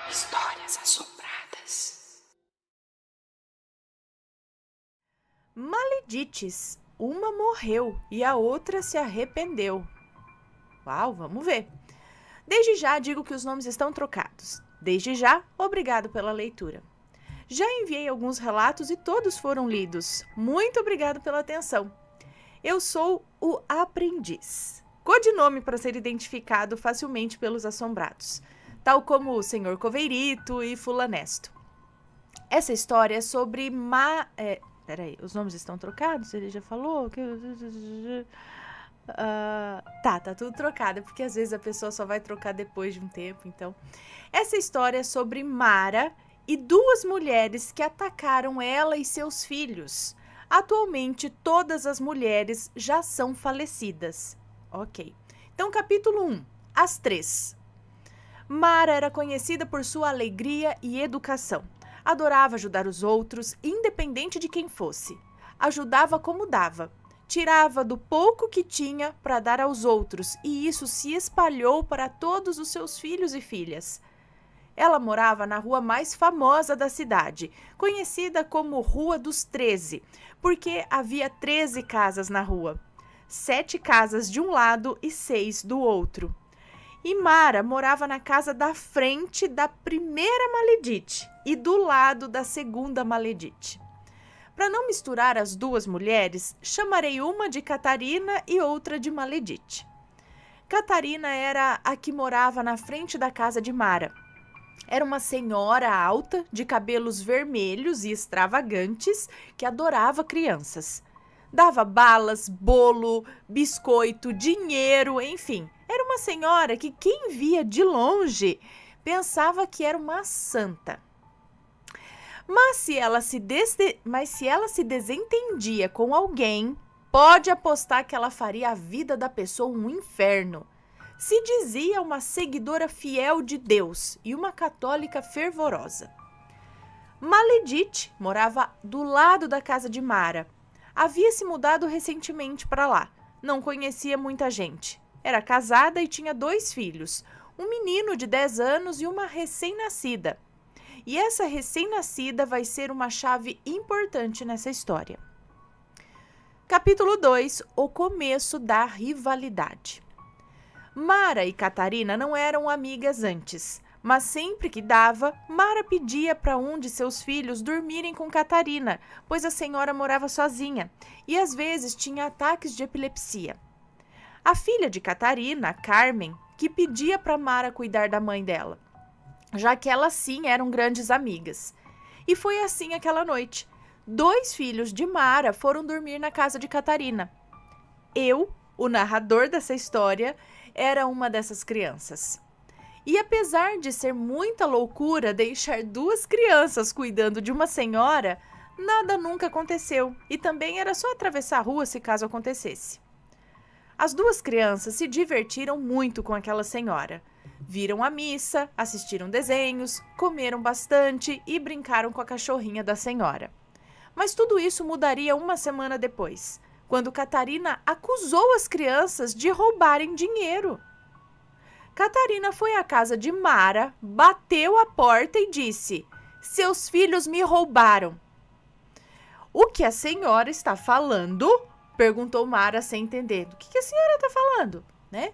Histórias assombradas. Maledites. Uma morreu e a outra se arrependeu. Uau, vamos ver. Desde já digo que os nomes estão trocados. Desde já, obrigado pela leitura. Já enviei alguns relatos e todos foram lidos. Muito obrigado pela atenção. Eu sou o Aprendiz, codinome para ser identificado facilmente pelos assombrados, tal como o Senhor Coveirito e Fulanesto. Essa história é sobre Peraí, os nomes estão trocados? Ele já falou? Tá tudo trocado, porque às vezes a pessoa só vai trocar depois de um tempo, então. Essa história é sobre Mara e duas mulheres que atacaram ela e seus filhos. Atualmente, todas as mulheres já são falecidas. Ok. Então, capítulo 1. As três. Mara era conhecida por sua alegria e educação. Adorava ajudar os outros, independente de quem fosse. Ajudava como dava. Tirava do pouco que tinha para dar aos outros, e isso se espalhou para todos os seus filhos e filhas. Ela morava na rua mais famosa da cidade, conhecida como Rua dos 13, porque havia 13 casas na rua. 7 casas de um lado e 6 do outro. E Mara morava na casa da frente da primeira Maledite e do lado da segunda Maledite. Para não misturar as duas mulheres, chamarei uma de Catarina e outra de Maledite. Catarina era a que morava na frente da casa de Mara. Era uma senhora alta, de cabelos vermelhos e extravagantes, que adorava crianças. Dava balas, bolo, biscoito, dinheiro, enfim. Era uma senhora que quem via de longe pensava que era uma santa. Mas se ela se desentendia com alguém, pode apostar que ela faria a vida da pessoa um inferno. Se dizia uma seguidora fiel de Deus e uma católica fervorosa. Maledite morava do lado da casa de Mara. Havia se mudado recentemente para lá. Não conhecia muita gente. Era casada e tinha 2 filhos, um menino de 10 anos e uma recém-nascida. E essa recém-nascida vai ser uma chave importante nessa história. Capítulo 2. O começo da rivalidade. Mara e Catarina não eram amigas antes, mas sempre que dava, Mara pedia para um de seus filhos dormirem com Catarina, pois a senhora morava sozinha e às vezes tinha ataques de epilepsia. A filha de Catarina, Carmen, que pedia para Mara cuidar da mãe dela, já que elas sim eram grandes amigas. E foi assim aquela noite. 2 filhos de Mara foram dormir na casa de Catarina. Eu, o narrador dessa história, era uma dessas crianças. E apesar de ser muita loucura deixar 2 crianças cuidando de uma senhora, nada nunca aconteceu e também era só atravessar a rua se caso acontecesse. As 2 crianças se divertiram muito com aquela senhora. Viram a missa, assistiram desenhos, comeram bastante e brincaram com a cachorrinha da senhora. Mas tudo isso mudaria uma semana depois, quando Catarina acusou as crianças de roubarem dinheiro. Catarina foi à casa de Mara, bateu a porta e disse: "Seus filhos me roubaram." "O que a senhora está falando?" perguntou Mara sem entender. "Do que a senhora está falando?" né?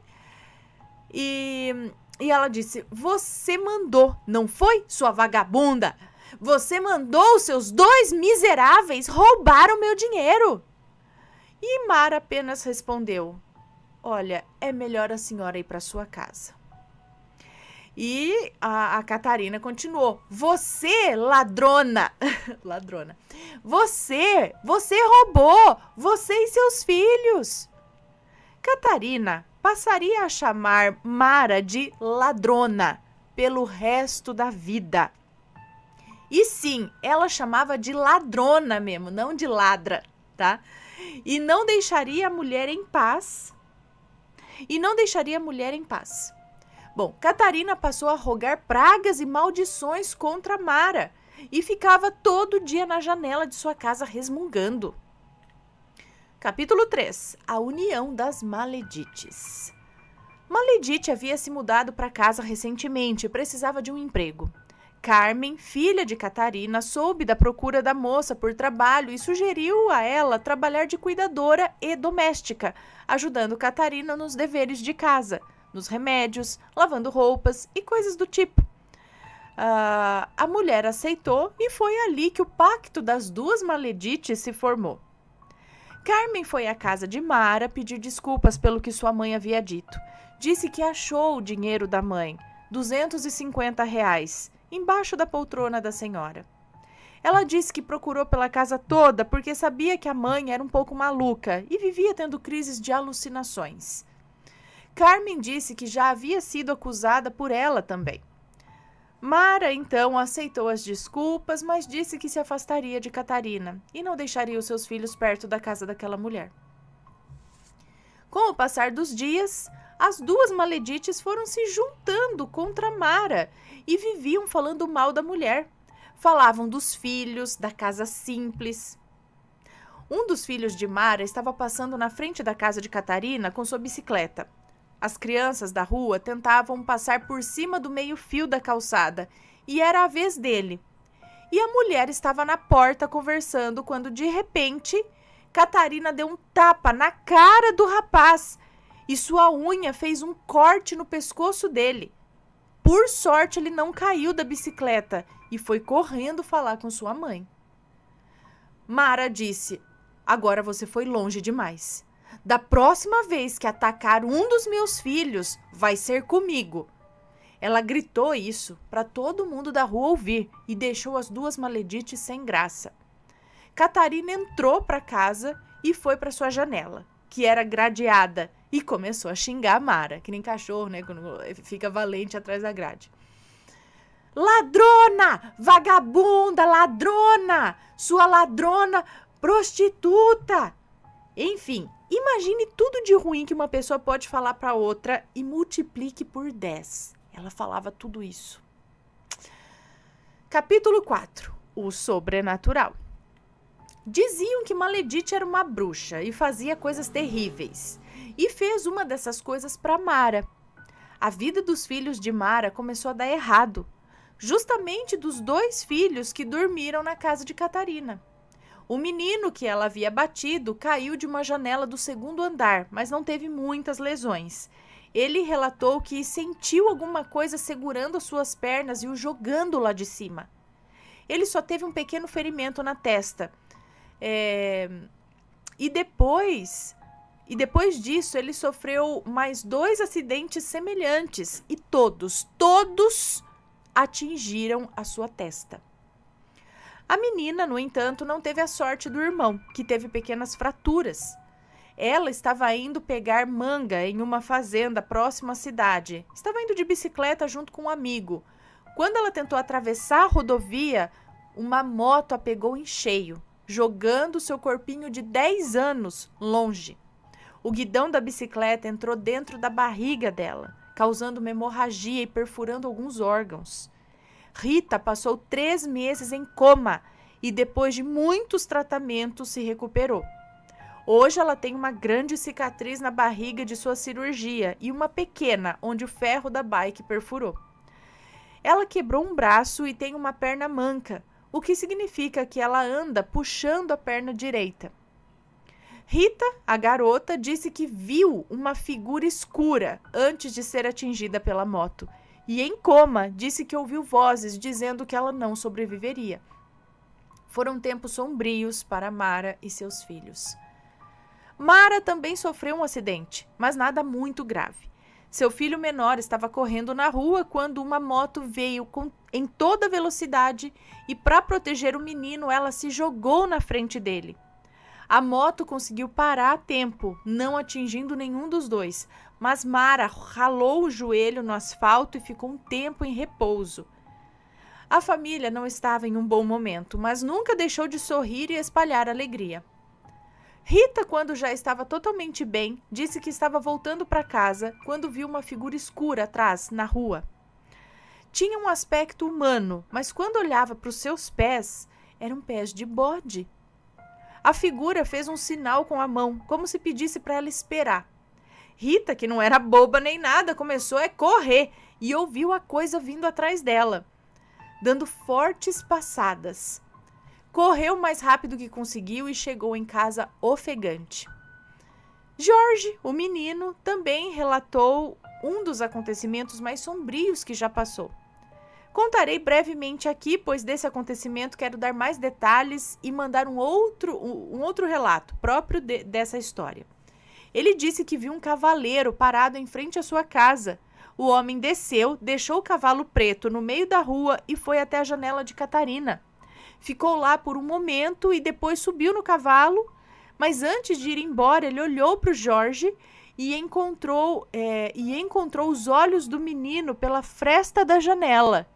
E ela disse: "Você mandou, não foi, sua vagabunda? Você mandou os seus 2 miseráveis roubar o meu dinheiro." E Mara apenas respondeu: "Olha, é melhor a senhora ir para sua casa." E a Catarina continuou: "Você, ladrona, ladrona, você roubou, você e seus filhos." Catarina passaria a chamar Mara de ladrona pelo resto da vida. E sim, ela chamava de ladrona mesmo, não de ladra, tá? E não deixaria a mulher em paz. Bom, Catarina passou a rogar pragas e maldições contra Mara e ficava todo dia na janela de sua casa resmungando. Capítulo 3. A união das Maledites. Maledite havia se mudado para casa recentemente e precisava de um emprego. Carmen, filha de Catarina, soube da procura da moça por trabalho e sugeriu a ela trabalhar de cuidadora e doméstica, ajudando Catarina nos deveres de casa, nos remédios, lavando roupas e coisas do tipo. A mulher aceitou e foi ali que o pacto das duas maledites se formou. Carmen foi à casa de Mara pedir desculpas pelo que sua mãe havia dito. Disse que achou o dinheiro da mãe, R$ 250, embaixo da poltrona da senhora. Ela disse que procurou pela casa toda porque sabia que a mãe era um pouco maluca e vivia tendo crises de alucinações. Carmen disse que já havia sido acusada por ela também. Mara, então, aceitou as desculpas, mas disse que se afastaria de Catarina e não deixaria os seus filhos perto da casa daquela mulher. Com o passar dos dias, as duas maledites foram se juntando contra Mara e viviam falando mal da mulher. Falavam dos filhos, da casa simples. Um dos filhos de Mara estava passando na frente da casa de Catarina com sua bicicleta. As crianças da rua tentavam passar por cima do meio-fio da calçada e era a vez dele. E a mulher estava na porta conversando quando, de repente, Catarina deu um tapa na cara do rapaz e sua unha fez um corte no pescoço dele. Por sorte, ele não caiu da bicicleta e foi correndo falar com sua mãe. Mara disse: "Agora você foi longe demais. Da próxima vez que atacar um dos meus filhos, vai ser comigo." Ela gritou isso para todo mundo da rua ouvir e deixou as duas maledites sem graça. Catarina entrou para casa e foi para sua janela, que era gradeada, e começou a xingar a Mara, que nem cachorro, né, quando fica valente atrás da grade. "Ladrona! Vagabunda! Ladrona! Sua ladrona prostituta!" Enfim, imagine tudo de ruim que uma pessoa pode falar para outra e multiplique por 10. Ela falava tudo isso. Capítulo 4. O sobrenatural. Diziam que Maledite era uma bruxa e fazia coisas terríveis. E fez uma dessas coisas para Mara. A vida dos filhos de Mara começou a dar errado. Justamente dos 2 filhos que dormiram na casa de Catarina. O menino que ela havia batido caiu de uma janela do 2º andar, mas não teve muitas lesões. Ele relatou que sentiu alguma coisa segurando as suas pernas e o jogando lá de cima. Ele só teve um pequeno ferimento na testa. E depois disso, ele sofreu mais 2 acidentes semelhantes e todos atingiram a sua testa. A menina, no entanto, não teve a sorte do irmão, que teve pequenas fraturas. Ela estava indo pegar manga em uma fazenda próxima à cidade. Estava indo de bicicleta junto com um amigo. Quando ela tentou atravessar a rodovia, uma moto a pegou em cheio, jogando seu corpinho de 10 anos longe. O guidão da bicicleta entrou dentro da barriga dela, causando uma hemorragia e perfurando alguns órgãos. Rita passou 3 meses em coma e, depois de muitos tratamentos, se recuperou. Hoje ela tem uma grande cicatriz na barriga de sua cirurgia e uma pequena onde o ferro da bike perfurou. Ela quebrou um braço e tem uma perna manca, o que significa que ela anda puxando a perna direita. Rita, a garota, disse que viu uma figura escura antes de ser atingida pela moto. E em coma, disse que ouviu vozes dizendo que ela não sobreviveria. Foram tempos sombrios para Mara e seus filhos. Mara também sofreu um acidente, mas nada muito grave. Seu filho menor estava correndo na rua quando uma moto veio em toda velocidade e, para proteger o menino, ela se jogou na frente dele. A moto conseguiu parar a tempo, não atingindo nenhum dos dois, mas Mara ralou o joelho no asfalto e ficou um tempo em repouso. A família não estava em um bom momento, mas nunca deixou de sorrir e espalhar alegria. Rita, quando já estava totalmente bem, disse que estava voltando para casa quando viu uma figura escura atrás, na rua. Tinha um aspecto humano, mas quando olhava para os seus pés, eram pés de bode. A figura fez um sinal com a mão, como se pedisse para ela esperar. Rita, que não era boba nem nada, começou a correr e ouviu a coisa vindo atrás dela. dando fortes passadas. Correu o mais rápido que conseguiu e chegou em casa ofegante. Jorge, o menino, também relatou um dos acontecimentos mais sombrios que já passou. Contarei brevemente aqui, pois desse acontecimento quero dar mais detalhes e mandar um outro relato próprio dessa história. Ele disse que viu um cavaleiro parado em frente à sua casa. O homem desceu, deixou o cavalo preto no meio da rua e foi até a janela de Catarina. Ficou lá por um momento e depois subiu no cavalo, mas antes de ir embora, ele olhou para o Jorge e encontrou os olhos do menino pela fresta da janela.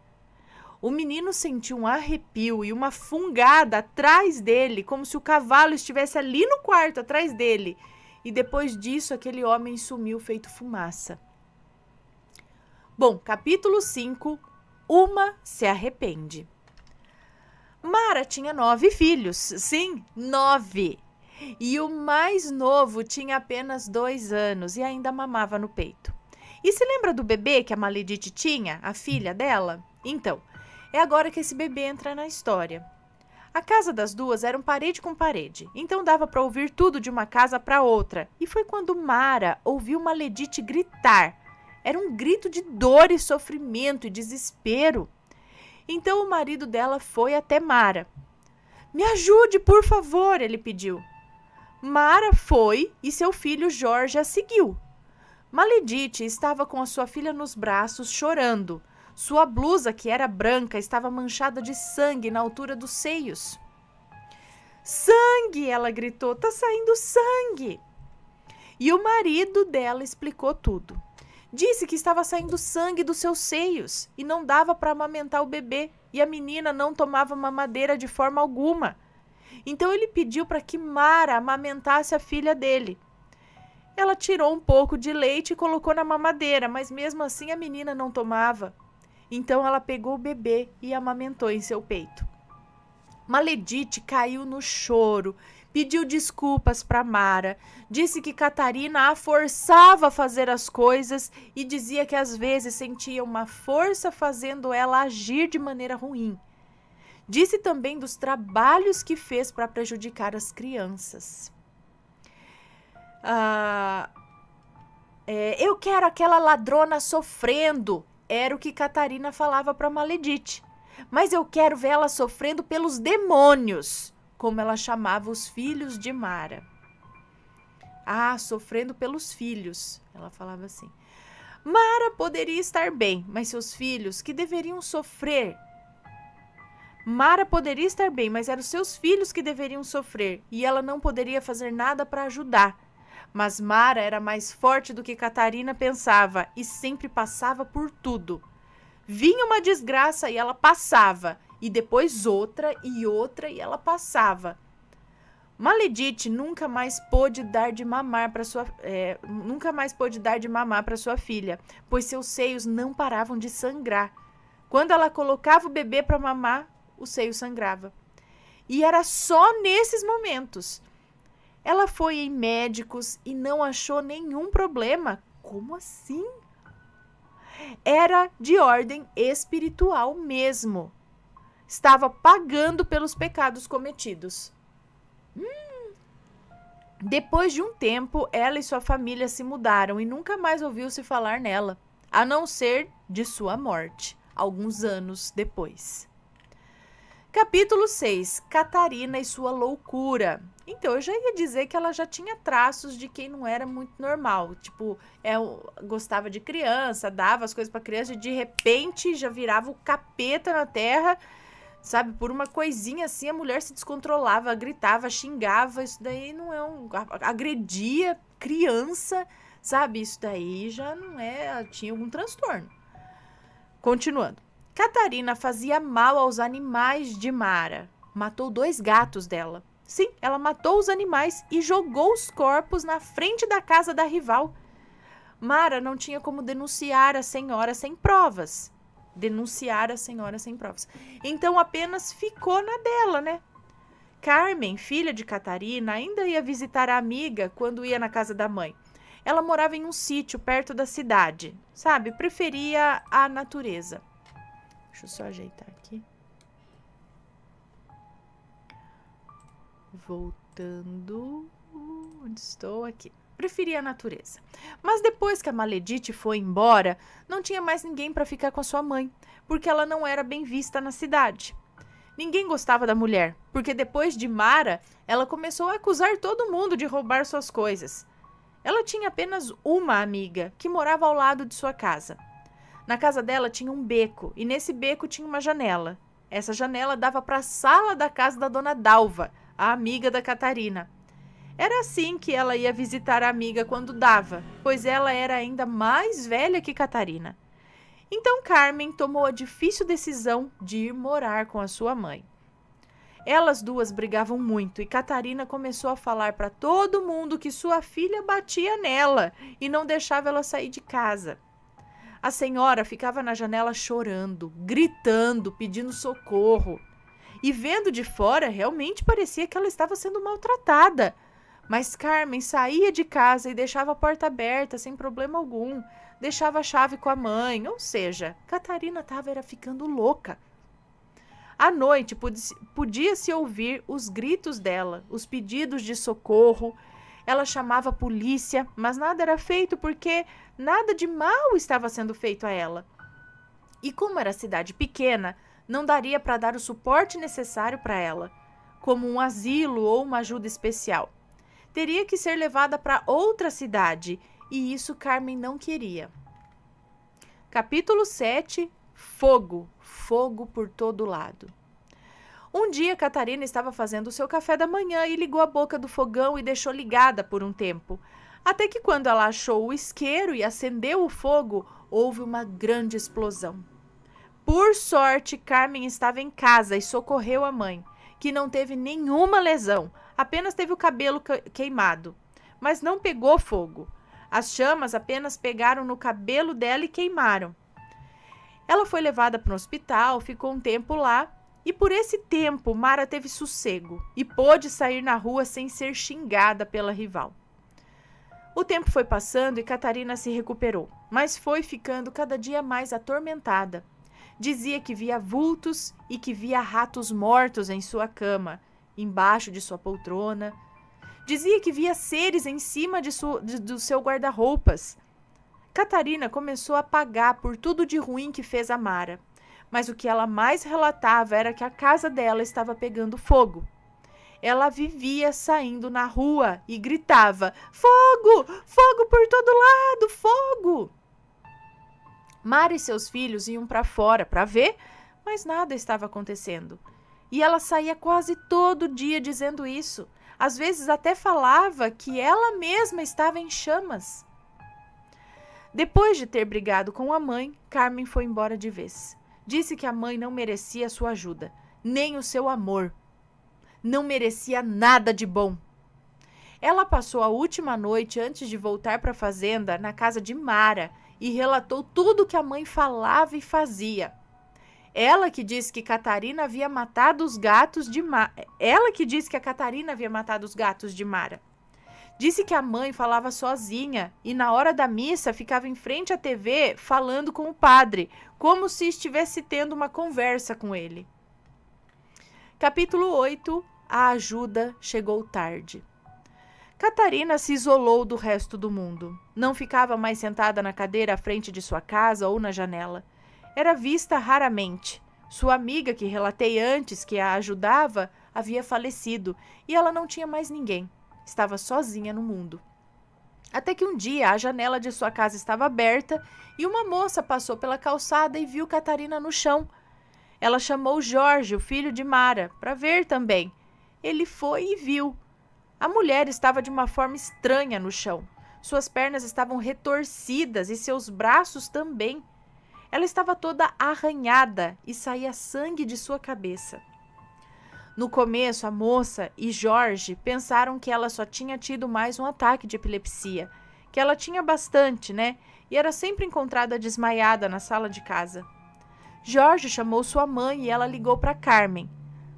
O menino sentiu um arrepio e uma fungada atrás dele, como se o cavalo estivesse ali no quarto, atrás dele. E depois disso, aquele homem sumiu feito fumaça. Bom, capítulo 5. Uma se arrepende. Mara tinha 9 filhos. Sim, 9. E o mais novo tinha apenas 2 anos e ainda mamava no peito. E se lembra do bebê que a Maledite tinha, a filha dela? Então, é agora que esse bebê entra na história. A casa das duas era parede com parede, então dava para ouvir tudo de uma casa para outra. E foi quando Mara ouviu Maledite gritar. Era um grito de dor e sofrimento e desespero. Então o marido dela foi até Mara. Me ajude, por favor, ele pediu. Mara foi e seu filho Jorge a seguiu. Maledite estava com a sua filha nos braços, chorando. Sua blusa, que era branca, estava manchada de sangue na altura dos seios. Sangue! Ela gritou. Tá saindo sangue! E o marido dela explicou tudo. Disse que estava saindo sangue dos seus seios e não dava para amamentar o bebê e a menina não tomava mamadeira de forma alguma. Então ele pediu para que Mara amamentasse a filha dele. Ela tirou um pouco de leite e colocou na mamadeira, mas mesmo assim a menina não tomava. Então ela pegou o bebê e amamentou em seu peito. Maledite caiu no choro, pediu desculpas para Mara, disse que Catarina a forçava a fazer as coisas e dizia que às vezes sentia uma força fazendo ela agir de maneira ruim. Disse também dos trabalhos que fez para prejudicar as crianças. Eu quero aquela ladrona sofrendo, era o que Catarina falava para Maledite. Mas eu quero ver ela sofrendo pelos demônios, como ela chamava os filhos de Mara. Sofrendo pelos filhos, ela falava assim. Mara poderia estar bem, mas seus filhos que deveriam sofrer. Mara poderia estar bem, mas eram seus filhos que deveriam sofrer, e ela não poderia fazer nada para ajudar. Mas Mara era mais forte do que Catarina pensava e sempre passava por tudo. Vinha uma desgraça e ela passava, e depois outra e ela passava. Maledite nunca mais pôde dar de mamar para sua filha, pois seus seios não paravam de sangrar. Quando ela colocava o bebê para mamar, o seio sangrava. E era só nesses momentos. Ela foi em médicos e não achou nenhum problema. Como assim? Era de ordem espiritual mesmo. Estava pagando pelos pecados cometidos. Depois de um tempo, ela e sua família se mudaram e nunca mais ouviu-se falar nela, a não ser de sua morte, alguns anos depois. Capítulo 6. Catarina e sua loucura. Então, eu já ia dizer que ela já tinha traços de quem não era muito normal. Tipo, gostava de criança, dava as coisas pra criança e de repente já virava o capeta na terra, sabe? Por uma coisinha assim, a mulher se descontrolava, gritava, xingava. Isso daí não é agredia criança, sabe? Isso daí já não é... Tinha algum transtorno. Continuando. Catarina fazia mal aos animais de Mara. Matou 2 gatos dela. Sim, ela matou os animais e jogou os corpos na frente da casa da rival. Mara não tinha como denunciar a senhora sem provas. Então apenas ficou na dela, né? Carmen, filha de Catarina, ainda ia visitar a amiga quando ia na casa da mãe. Ela morava em um sítio perto da cidade, sabe? Preferia a natureza. Deixa eu só ajeitar aqui. Voltando. Onde estou? Aqui. Preferia a natureza. Mas depois que a Maledite foi embora, não tinha mais ninguém para ficar com a sua mãe, porque ela não era bem vista na cidade. Ninguém gostava da mulher, porque depois de Mara, ela começou a acusar todo mundo de roubar suas coisas. Ela tinha apenas uma amiga, que morava ao lado de sua casa. Na casa dela tinha um beco, e nesse beco tinha uma janela. Essa janela dava para a sala da casa da dona Dalva, a amiga da Catarina. Era assim que ela ia visitar a amiga quando dava, pois ela era ainda mais velha que Catarina. Então Carmen tomou a difícil decisão de ir morar com a sua mãe. Elas duas brigavam muito e Catarina começou a falar para todo mundo que sua filha batia nela e não deixava ela sair de casa. A senhora ficava na janela chorando, gritando, pedindo socorro. E vendo de fora, realmente parecia que ela estava sendo maltratada. Mas Carmen saía de casa e deixava a porta aberta sem problema algum. Deixava a chave com a mãe, ou seja, Catarina estava ficando louca. À noite podia-se ouvir os gritos dela, os pedidos de socorro. Ela chamava a polícia, mas nada era feito porque nada de mal estava sendo feito a ela. E como era cidade pequena, não daria para dar o suporte necessário para ela, como um asilo ou uma ajuda especial. Teria que ser levada para outra cidade, e isso Carmen não queria. Capítulo 7. Fogo. Fogo por todo lado. Um dia, Catarina estava fazendo o seu café da manhã e ligou a boca do fogão e deixou ligada por um tempo. Até que quando ela achou o isqueiro e acendeu o fogo, houve uma grande explosão. Por sorte, Carmen estava em casa e socorreu a mãe, que não teve nenhuma lesão, apenas teve o cabelo queimado, mas não pegou fogo. As chamas apenas pegaram no cabelo dela e queimaram. Ela foi levada para o hospital, ficou um tempo lá, e por esse tempo Mara teve sossego e pôde sair na rua sem ser xingada pela rival. O tempo foi passando e Catarina se recuperou, mas foi ficando cada dia mais atormentada. Dizia que via vultos e que via ratos mortos em sua cama, embaixo de sua poltrona. Dizia que via seres em cima do seu guarda-roupas. Catarina começou a pagar por tudo de ruim que fez a Mara, mas o que ela mais relatava era que a casa dela estava pegando fogo. Ela vivia saindo na rua e gritava: "Fogo! Fogo por todo lado! Fogo!" Mara e seus filhos iam para fora para ver, mas nada estava acontecendo. E ela saía quase todo dia dizendo isso. Às vezes até falava que ela mesma estava em chamas. Depois de ter brigado com a mãe, Carmen foi embora de vez. Disse que a mãe não merecia sua ajuda, nem o seu amor. Não merecia nada de bom. Ela passou a última noite antes de voltar para a fazenda na casa de Mara e relatou tudo que a mãe falava e fazia. Ela que disse que Catarina havia matado os gatos de Mara. Disse que a mãe falava sozinha e na hora da missa ficava em frente à TV falando com o padre, como se estivesse tendo uma conversa com ele. Capítulo 8. A ajuda chegou tarde. Catarina se isolou do resto do mundo. Não ficava mais sentada na cadeira à frente de sua casa ou na janela. Era vista raramente. Sua amiga, que relatei antes que a ajudava, havia falecido e ela não tinha mais ninguém. Estava sozinha no mundo. Até que um dia a janela de sua casa estava aberta e uma moça passou pela calçada e viu Catarina no chão. Ela chamou Jorge, o filho de Mara, para ver também. Ele foi e viu. A mulher estava de uma forma estranha no chão. Suas pernas estavam retorcidas e seus braços também. Ela estava toda arranhada e saía sangue de sua cabeça. No começo, a moça e Jorge pensaram que ela só tinha tido mais um ataque de epilepsia, que ela tinha bastante, né? E era sempre encontrada desmaiada na sala de casa. Jorge chamou sua mãe e ela ligou para Carmen.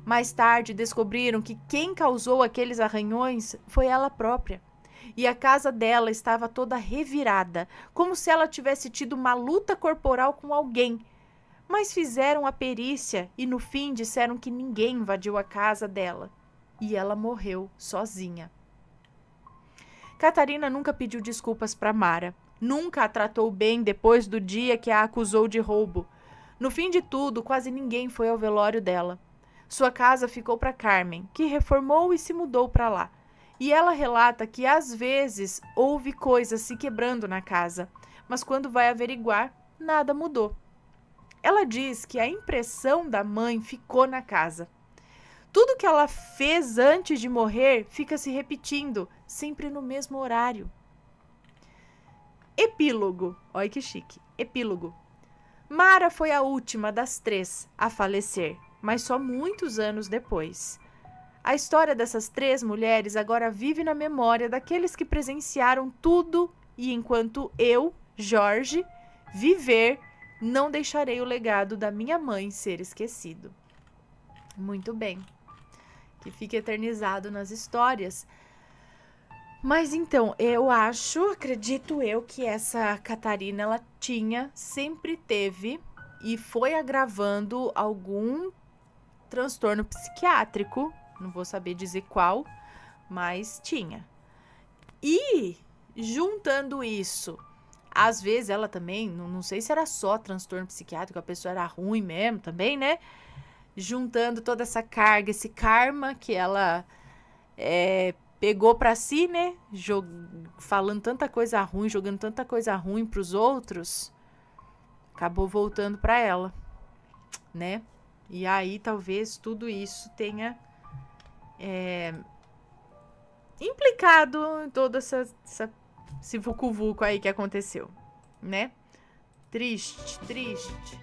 Mais tarde, descobriram que quem causou aqueles arranhões foi ela própria. E a casa dela estava toda revirada, como se ela tivesse tido uma luta corporal com alguém. mas fizeram a perícia e no fim disseram que ninguém invadiu a casa dela e ela morreu sozinha. Catarina nunca pediu desculpas para Mara, nunca a tratou bem depois do dia que a acusou de roubo. No fim de tudo, quase ninguém foi ao velório dela. Sua casa ficou para Carmen, que reformou e se mudou para lá. E ela relata que às vezes houve coisas se quebrando na casa, mas quando vai averiguar, nada mudou. Ela diz que a impressão da mãe ficou na casa. Tudo que ela fez antes de morrer fica se repetindo, sempre no mesmo horário. Epílogo. Olha que chique. Epílogo. Mara foi a última das 3 a falecer, mas só muitos anos depois. A história dessas 3 mulheres agora vive na memória daqueles que presenciaram tudo e enquanto eu, Jorge, viver, não deixarei o legado da minha mãe ser esquecido. Muito bem. Que fique eternizado nas histórias. Mas então, acredito eu, que essa Catarina, ela sempre teve e foi agravando algum transtorno psiquiátrico, não vou saber dizer qual, mas tinha. E, juntando isso, às vezes ela também, não sei se era só transtorno psiquiátrico, a pessoa era ruim mesmo também, né? Juntando toda essa carga, esse karma que ela pegou pra si, né? Falando tanta coisa ruim, jogando tanta coisa ruim pros outros, acabou voltando pra ela, né? E aí talvez tudo isso tenha implicado em todo esse vucu-vucu aí que aconteceu, né? Triste, triste.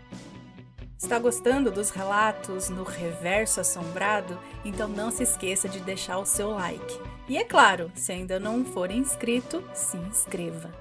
Está gostando dos relatos no Reverso Assombrado? Então não se esqueça de deixar o seu like. E é claro, se ainda não for inscrito, se inscreva.